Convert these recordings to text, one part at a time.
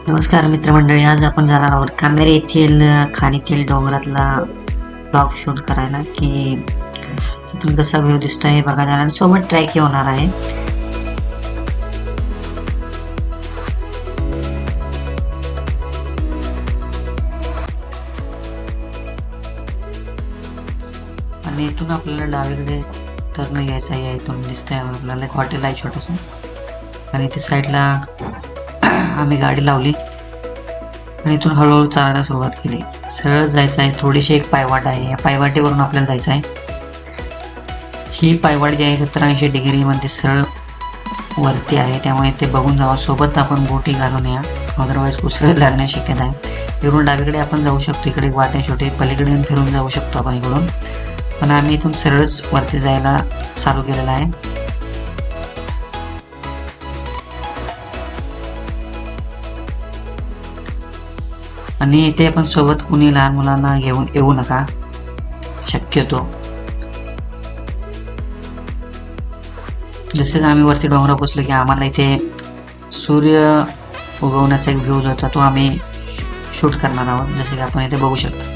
नमस्कार मित्रमंडळी, आज आपण जाणार आहोत कामेरी येथील खाणीतील डोंगरातला ब्लॉग शूट करायला की तिथून कसा व्ह्यू दिसतो हे बघा जाणार. सोबत ट्रॅक होणार आहे. आणि इथून आपल्याला डावीकडे टर्न घ्यायचा आहे. इथून दिसतंय आपल्याला एक हॉटेल आहे छोटंसं, आणि इथे साईडला आम्ही गाडी लावली आणि इथून हळूहळू चालायला सुरुवात केली. सरळ जायचं आहे. थोडीशी एक पायवाट आहे, या पायवाटेवरून आपल्याला जायचं आहे. ही पायवाट जी आहे 70-80 डिग्रीमध्ये सरळ वरती आहे, त्यामुळे ते बघून जावं. सोबत आपण बोटी घालून या, अदरवाईज उसळ लागण्याची शक्यता आहे. इकडून डावीकडे आपण जाऊ शकतो, इकडे वाटे छोटे पलीकडे फिरून जाऊ शकतो आपण इकडून, पण आम्ही इथून सरळच वरती जायला चालू केलेलं आहे. आणि इथे आपण सोबत कुणी लहान मुलांना घेऊन येऊ नका शक्यतो. जसं आम्ही वरती डोंगरा पोचलो की आम्हाला इथे सूर्य उगवण्याचा एक व्ह्यू होता, तो आम्ही शूट करणार आहोत. जसं की आपण इथे बघू शकतो.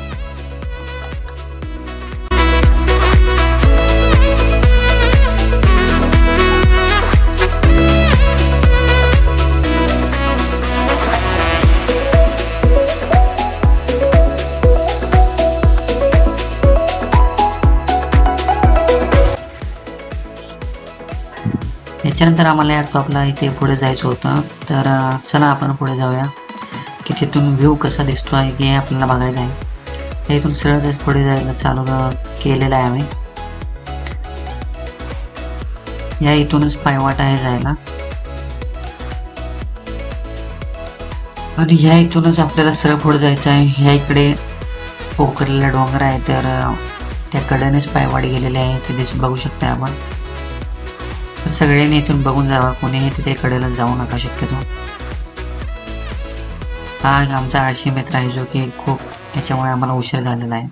याच्यानंतर आम्हाला या टॉपला इथे पुढे जायचं होतं, तर चला आपण पुढे जाऊया की तिथून व्ह्यू कसा दिसतो आहे की आपल्याला बघायचं आहे. इथून सरळ पुढे जायला चालू केलेलं आहे आम्ही. या इथूनच पायवाट आहे जायला, आणि ह्या इथूनच आपल्याला सरळ पुढे जायचं आहे. ह्या इकडे पोखरलेला डोंगर आहे, तर त्या कडेनेच पायवाट गेलेले आहे. ते बघू शकता आपण. तर सगळ्यांनी इथून बघून जावा, कोणीही तिथे कडेला जाऊ नका शक्यतो. हा आमचा आळशी मित्र आहे, जो की खूप याच्यामुळे आम्हाला उशीर झालेला आहे.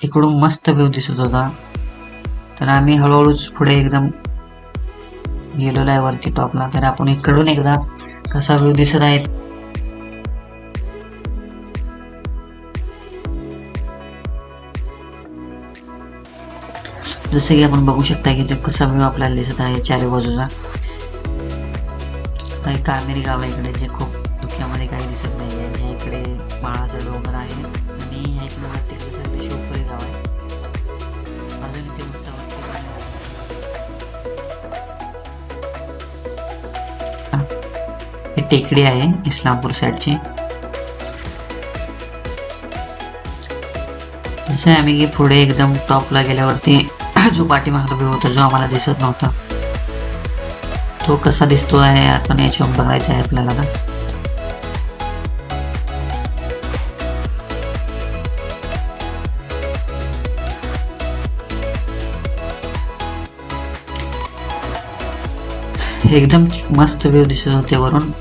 इकडून मस्त व्ह्यू दिसत होता, तर आम्ही हळूहळूच पुढे एकदम गेलेलो आहे वरती टॉपला. तर आपण इकडून एकदा कसा व्ह्यू दिसत आहे जसं की आपण बघू शकता की ते कसा व्ह्यू आपल्याला दिसत आहे चारी बाजूचा. कामेरी गाव आहे इकडे, जे खूप धुक्यामध्ये काही दिसत नाही आहे. ह्या इकडे माळाचा डोंगर आहे, आणि ह्या इकडे वाटते शिवपुरी गाव आहे. अजून इथे उंचावरती ही टेकडी आहे इस्लामपूर साईडची. जसं आम्ही की पुढे एकदम टॉपला गेल्यावरती जो पाठीमागला व्ह्यू होता, जो आम्हाला दिसत नव्हता, तो कसा दिसतो आहे आपण याच्यावर बघायचं आहे आपल्याला. एकदम मस्त व्ह्यू दिसत होते वरून.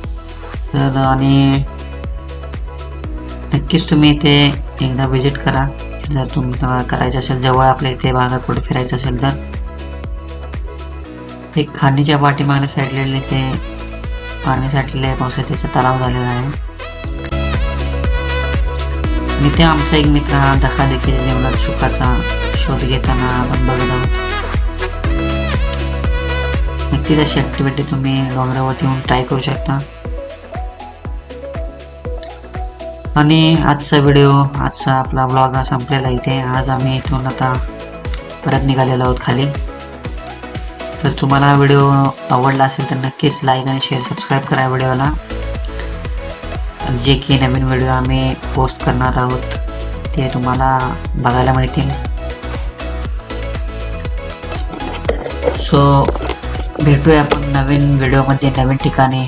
तर आणि नक्कीच तुम्ही इथे एकदा विजिट करा जर तुम्हाला करायचं असेल. जवळ आपल्या इथे भागात कुठे फिरायचं असेल तर. एक खाणीच्या पाठीमागल्या साईडला इथे पाणी साठलेलं आहे, पावसाळ्याचा तलाव झालेला आहे. आणि ते आमचा एक मित्र हा धकाधकीच्या जीवनात सुखाचा शोध घेताना आपण बघत आहोत. नक्कीच अशी ॲक्टिव्हिटी तुम्ही डोंगरावरती येऊन ट्राय करू शकता. आणि आजचा आपला ब्लॉग हा संपलेला इथे. आज आम्ही इथून आता परत निघालेलो आहोत खाली. तर तुम्हाला हा व्हिडिओ आवडला असेल तर नक्कीच लाईक आणि शेअर सबस्क्राईब करा व्हिडिओला. जे की नवीन व्हिडिओ आम्ही पोस्ट करणार आहोत ते तुम्हाला बघायला मिळतील. सो भेटूया आपण नवीन व्हिडिओमध्ये नवीन ठिकाणी.